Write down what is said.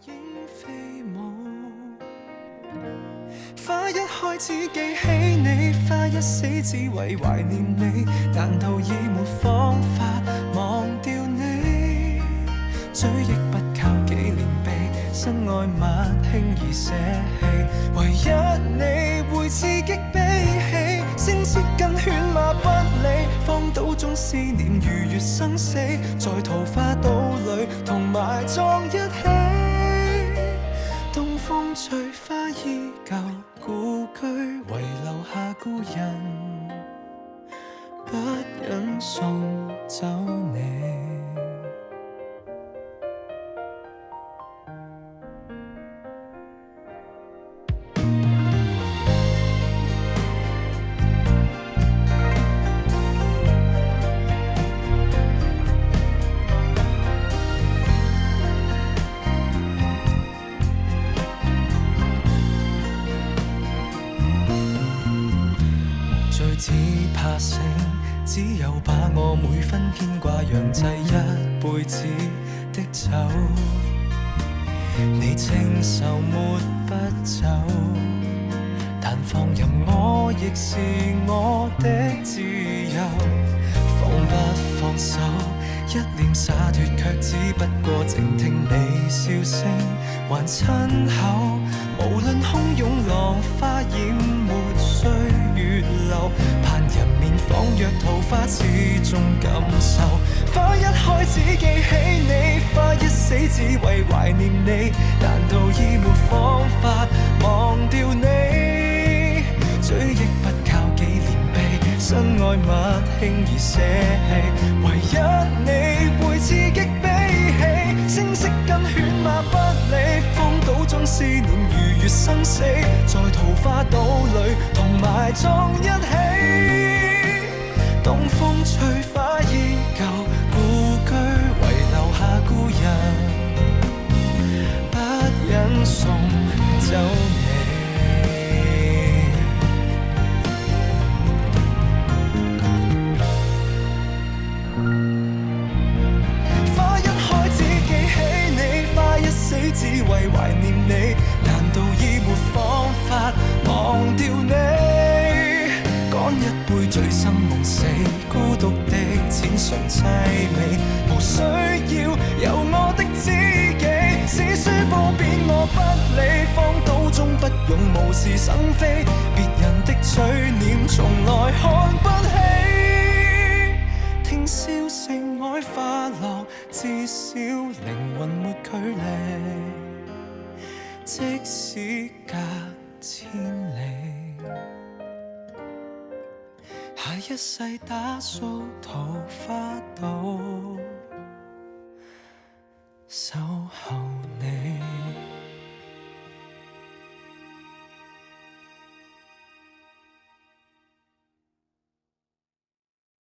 影飛舞。花一開始記起你，花一死只為懷念你，難道已沒方法忘掉你？追憶不靠紀念碑，身外物輕易捨棄，唯一你會刺激悲喜，聲色跟犬馬不理，荒島中思念如月生死，在桃花島裏同埋葬一起。東風吹花依舊，故居遺留下故人，不忍送走你。只怕醒，只有把我每分牽掛釀製一輩子的酒。你清愁沒不走，但放任我亦是我的自由。放不放手，一臉灑脫，卻只不過靜聽你笑聲還親口。無論洶湧浪花淹沒歲月流，盼人面仿若桃花，始終感受。花一開始記起你，花一死只為懷念你，難道已沒方法忘掉你？追憶不靠紀念碑，身外物輕易捨棄，唯一你會刺激悲喜，聲色跟犬馬不理，荒島中思念如月生死，在桃花島裏同埋葬一起。東風吹花依舊，故居遺留下故人，不忍送走你。花一開始記起你，花一死只為懷念你，難道已沒方法忘掉你？乾一杯醉生夢死，孤獨的淺嘗凄美，無需要有我的知己，史書褒貶我不理，荒島中不用無事生非，別人的嘴臉從來看不起。聽笑聲愛花落，至少靈魂沒距離，即使隔千里。下一世打掃桃花島，守候你。